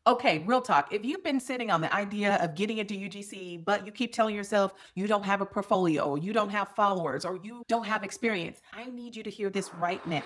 Okay, real talk. If you've been sitting on the idea of getting into UGC, but you keep telling yourself you don't have a portfolio, or you don't have followers, or you don't have experience, I need you to hear this right now.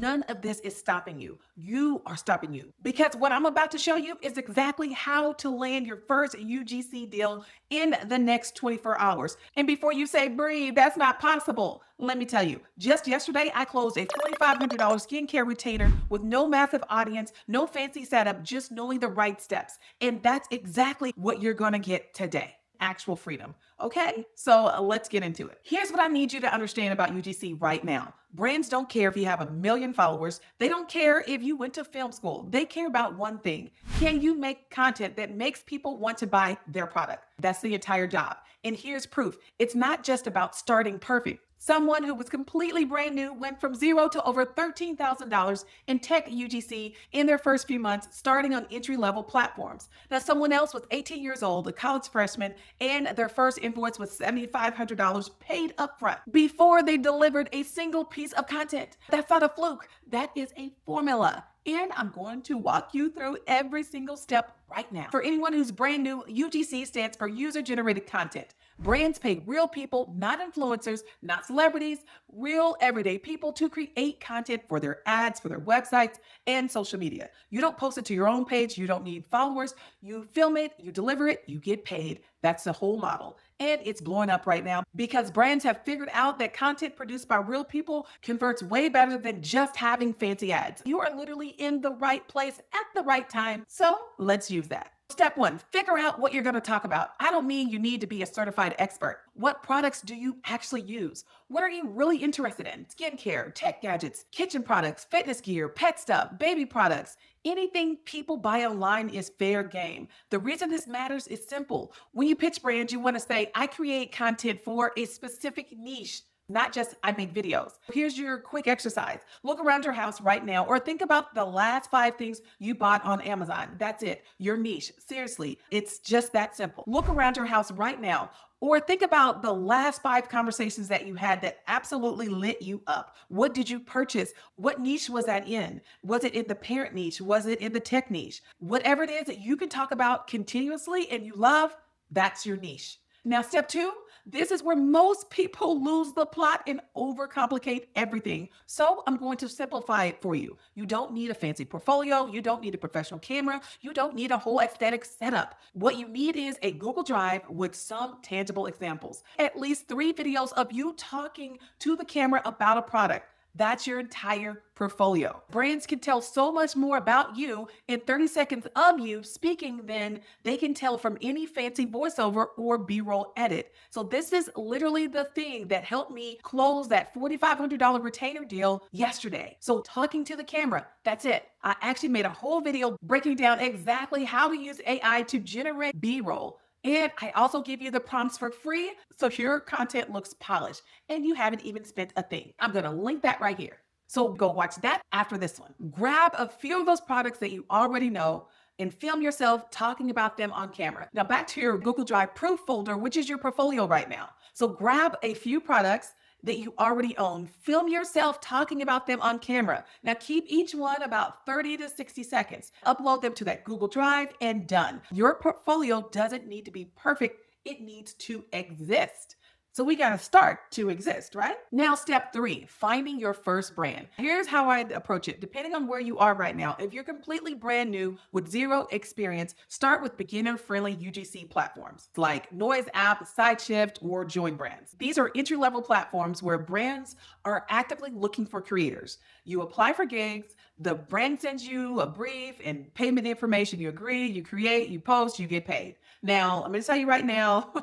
None of this is stopping you. You are stopping you. Because what I'm about to show you is exactly how to land your first UGC deal in the next 24 hours. And before you say, Bree, that's not possible, let me tell you, just yesterday, I closed a $4,500 skincare retainer with no massive audience, no fancy setup, just knowing the right steps. And that's exactly what you're going to get today. Actual freedom. Okay, so let's get into it. Here's what I need you to understand about UGC right now. Brands don't care if you have a million followers. They don't care if you went to film school. They care about one thing. Can you make content that makes people want to buy their product? That's the entire job. And here's proof. It's not just about starting perfect. Someone who was completely brand new went from zero to over $13,000 in tech UGC in their first few months, starting on entry-level platforms. Now, someone else was 18 years old, a college freshman, and their first invoice was $7,500 paid upfront before they delivered a single piece of content. That's not a fluke. That is a formula. And I'm going to walk you through every single step right now. For anyone who's brand new, UGC stands for user generated content. Brands pay real people, not influencers, not celebrities, real everyday people to create content for their ads, for their websites, and social media. You don't post it to your own page. You don't need followers. You film it, you deliver it, you get paid. That's the whole model. And it's blowing up right now because brands have figured out that content produced by real people converts way better than just having fancy ads. You are literally in the right place at the right time. So let's use that. Step one, figure out what you're going to talk about. I don't mean you need to be a certified expert. What products do you actually use? What are you really interested in? Skincare, tech gadgets, kitchen products, fitness gear, pet stuff, baby products. Anything people buy online is fair game. The reason this matters is simple. When you pitch brands, you want to say, I create content for a specific niche. Not just I make videos. Here's your quick exercise. Look around your house right now or think about the last 5 things you bought on Amazon. That's it. Your niche. Seriously, it's just that simple. Look around your house right now or think about the last 5 conversations that you had that absolutely lit you up. What did you purchase? What niche was that in? Was it in the parent niche? Was it in the tech niche? Whatever it is that you can talk about continuously and you love, that's your niche. Now, step 2, this is where most people lose the plot and overcomplicate everything. So I'm going to simplify it for you. You don't need a fancy portfolio. You don't need a professional camera. You don't need a whole aesthetic setup. What you need is a Google Drive with some tangible examples. At least 3 videos of you talking to the camera about a product. That's your entire portfolio. Brands can tell so much more about you in 30 seconds of you speaking than they can tell from any fancy voiceover or B-roll edit. So this is literally the thing that helped me close that $4,500 retainer deal yesterday. So talking to the camera, that's it. I actually made a whole video breaking down exactly how to use AI to generate B-roll. And I also give you the prompts for free so your content looks polished and you haven't even spent a thing. I'm going to link that right here. So go watch that after this one. Grab a few of those products that you already know and film yourself talking about them on camera. Now back to your Google Drive proof folder, which is your portfolio right now. So grab a few products that you already own. Film yourself talking about them on camera. Now keep each one about 30 to 60 seconds. Upload them to that Google Drive and done. Your portfolio doesn't need to be perfect. It needs to exist. So we got to start to exist, right? Now, step 3, finding your first brand. Here's how I'd approach it. Depending on where you are right now, if you're completely brand new with zero experience, start with beginner-friendly UGC platforms like Noise App, SideShift, or Join Brands. These are entry-level platforms where brands are actively looking for creators. You apply for gigs, the brand sends you a brief and payment information. You agree, you create, you post, you get paid. Now, I'm going to tell you right now,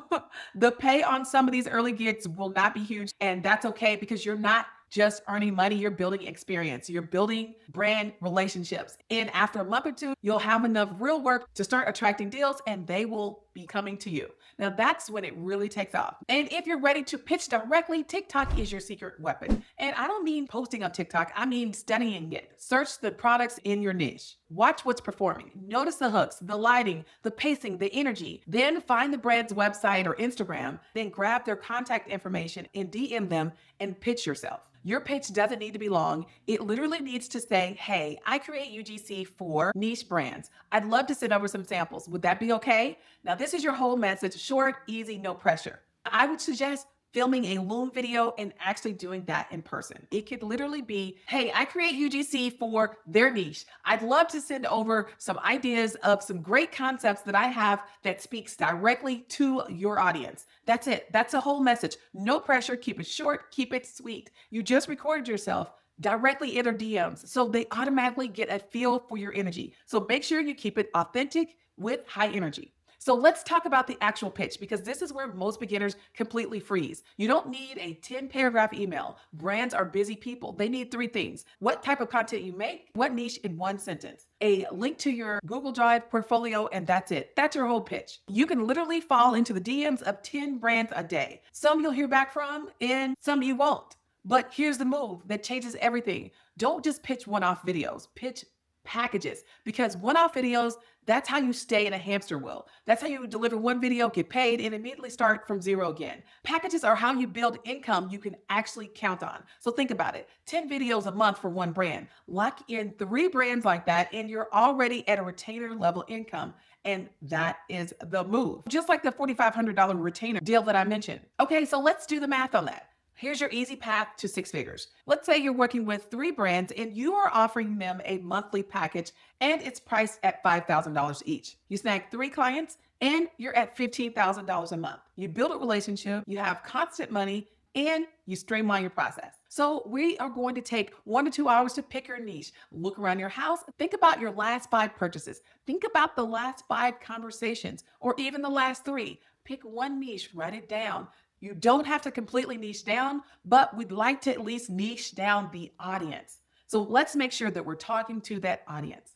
the pay on some of these early gigs will not be huge, and that's okay because you're not just earning money, you're building experience, you're building brand relationships. And after a month or 2, you'll have enough real work to start attracting deals and they will be coming to you. Now that's when it really takes off. And if you're ready to pitch directly, TikTok is your secret weapon. And I don't mean posting on TikTok, I mean studying it. Search the products in your niche. Watch what's performing. Notice the hooks, the lighting, the pacing, the energy. Then find the brand's website or Instagram. Then grab their contact information and DM them and pitch yourself. Your pitch doesn't need to be long. It literally needs to say, hey, I create UGC for niche brands. I'd love to send over some samples. Would that be okay? Now, this is your whole message, short, easy, no pressure. I would suggest filming a Loom video and actually doing that in person. It could literally be, hey, I create UGC for their niche. I'd love to send over some ideas of some great concepts that I have that speaks directly to your audience. That's it. That's a whole message. No pressure. Keep it short. Keep it sweet. You just recorded yourself directly in their DMs. So they automatically get a feel for your energy. So make sure you keep it authentic with high energy. So let's talk about the actual pitch because this is where most beginners completely freeze. You don't need a 10-paragraph email. Brands are busy people. They need three things: what type of content you make, what niche in one sentence, a link to your Google Drive portfolio, and that's it. That's your whole pitch. You can literally fall into the DMs of 10 brands a day. Some you'll hear back from and some you won't. But here's the move that changes everything. Don't just pitch one-off videos. Pitch packages, because one-off videos, that's how you stay in a hamster wheel. That's how you deliver one video, get paid, and immediately start from zero again. Packages are how you build income you can actually count on. So think about it. 10 videos a month for one brand. Lock in 3 brands like that, and you're already at a retainer level income. And that is the move. Just like the $4,500 retainer deal that I mentioned. Okay, so let's do the math on that. Here's your easy path to 6 figures. Let's say you're working with 3 brands and you are offering them a monthly package and it's priced at $5,000 each. You snag 3 clients and you're at $15,000 a month. You build a relationship, you have constant money, and you streamline your process. So we are going to take 1 to 2 hours to pick your niche. Look around your house. Think about your last 5 purchases. Think about the last 5 conversations or even the last 3. Pick one niche, write it down. You don't have to completely niche down, but we'd like to at least niche down the audience. So let's make sure that we're talking to that audience.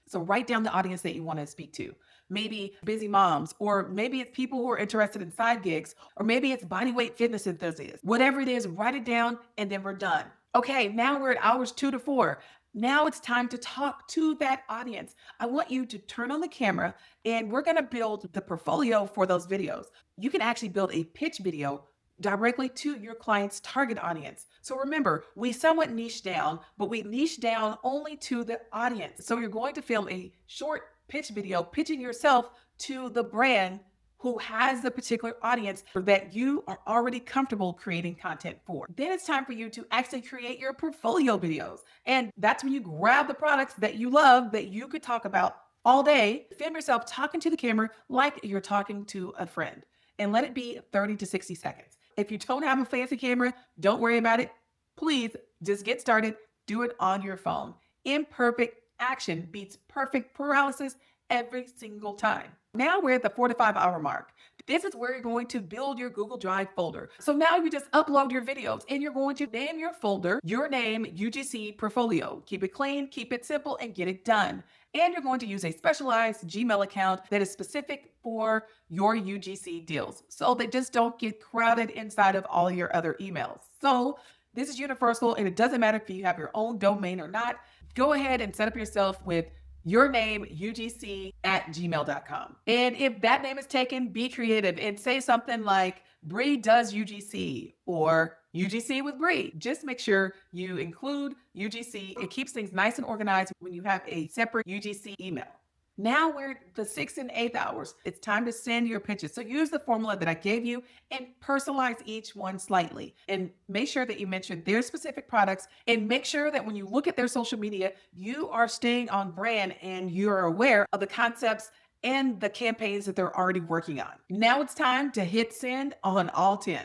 So write down the audience that you want to speak to. Maybe busy moms, or maybe it's people who are interested in side gigs, or maybe it's bodyweight fitness enthusiasts. Whatever it is, write it down and then we're done. Okay, now we're at hours 2 to 4. Now it's time to talk to that audience. I want you to turn on the camera and we're going to build the portfolio for those videos. You can actually build a pitch video directly to your client's target audience. So remember, we somewhat niche down, but we niche down only to the audience. So you're going to film a short pitch video pitching yourself to the brand who has the particular audience that you are already comfortable creating content for. Then it's time for you to actually create your portfolio videos. And that's when you grab the products that you love that you could talk about all day, film yourself talking to the camera like you're talking to a friend, and let it be 30 to 60 seconds. If you don't have a fancy camera, don't worry about it. Please just get started. Do it on your phone. Imperfect action beats perfect paralysis every single time. Now we're at the 4 to 5 hour mark. This is where you're going to build your Google Drive folder. So now you just upload your videos and you're going to name your folder, your name, UGC portfolio. Keep it clean, keep it simple, and get it done. And you're going to use a specialized Gmail account that is specific for your UGC deals, so they just don't get crowded inside of all your other emails. So this is universal, and it doesn't matter if you have your own domain or not. Go ahead and set up yourself with your name, UGC at gmail.com. And if that name is taken, be creative and say something like Bree does UGC or UGC with Bree. Just make sure you include UGC. It keeps things nice and organized when you have a separate UGC email. Now we're at the 6th and 8th hours. It's time to send your pitches. So use the formula that I gave you and personalize each one slightly. And make sure that you mention their specific products, and make sure that when you look at their social media, you are staying on brand and you're aware of the concepts and the campaigns that they're already working on. Now it's time to hit send on all 10.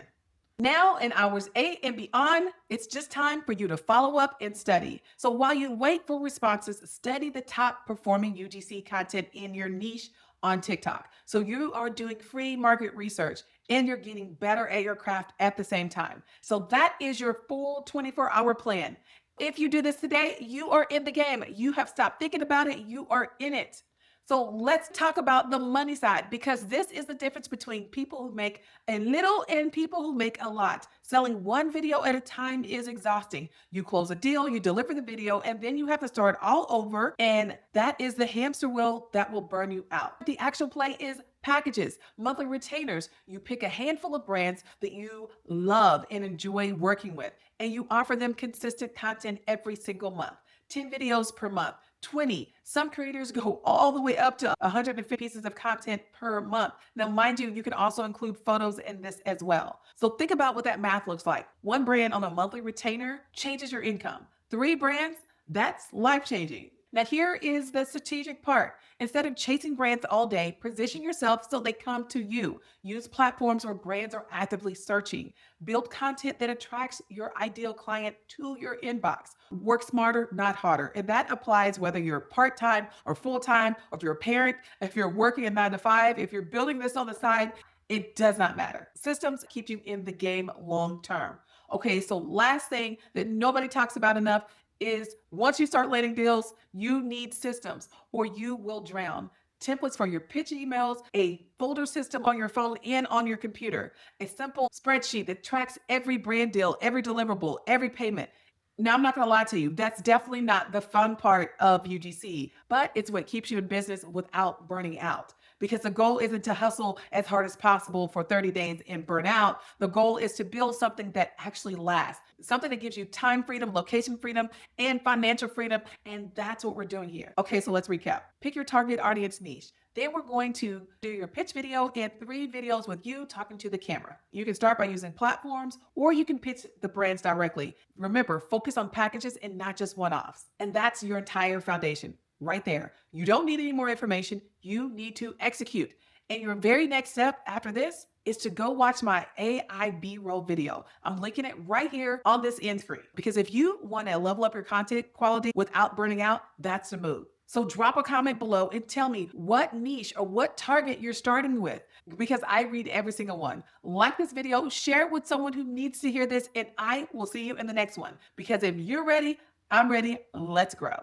Now in hours 8 and beyond, it's just time for you to follow up and study. So while you wait for responses, study the top performing UGC content in your niche on TikTok. So you are doing free market research and you're getting better at your craft at the same time. So that is your full 24-hour plan. If you do this today, you are in the game. You have stopped thinking about it. You are in it. So let's talk about the money side, because this is the difference between people who make a little and people who make a lot. Selling one video at a time is exhausting. You close a deal, you deliver the video, and then you have to start all over. And that is the hamster wheel that will burn you out. The actual play is Packages, monthly retainers. You pick a handful of brands that you love and enjoy working with, and you offer them consistent content every single month. 10 videos per month, 20. Some creators go all the way up to 150 pieces of content per month. Now, mind you, you can also include photos in this as well. So think about what that math looks like. One brand on a monthly retainer changes your income. Three brands, that's life changing. Now, here is the strategic part. Instead of chasing brands all day, position yourself so they come to you. Use platforms where brands are actively searching. Build content that attracts your ideal client to your inbox. Work smarter, not harder. And that applies whether you're part time or full time, or if you're a parent, if you're working a 9 to 5, if you're building this on the side, it does not matter. Systems keep you in the game long term. Okay, so last thing that nobody talks about enough is once you start landing deals, you need systems or you will drown. Templates for your pitch emails, a folder system on your phone and on your computer, a simple spreadsheet that tracks every brand deal, every deliverable, every payment. Now, I'm not going to lie to you. That's definitely not the fun part of UGC, but it's what keeps you in business without burning out. Because the goal isn't to hustle as hard as possible for 30 days and burn out. The goal is to build something that actually lasts, something that gives you time freedom, location freedom, and financial freedom. And that's what we're doing here. Okay, so let's recap. Pick your target audience niche. Then we're going to do your pitch video and 3 videos with you talking to the camera. You can start by using platforms or you can pitch the brands directly. Remember, focus on packages and not just one-offs. And that's your entire foundation right there. You don't need any more information. You need to execute. And your very next step after this is to go watch my AI B-roll video. I'm linking it right here on this end screen. Because if you want to level up your content quality without burning out, that's the move. So drop a comment below and tell me what niche or what target you're starting with, because I read every single one. Like this video, share it with someone who needs to hear this, and I will see you in the next one. Because if you're ready, I'm ready. Let's grow.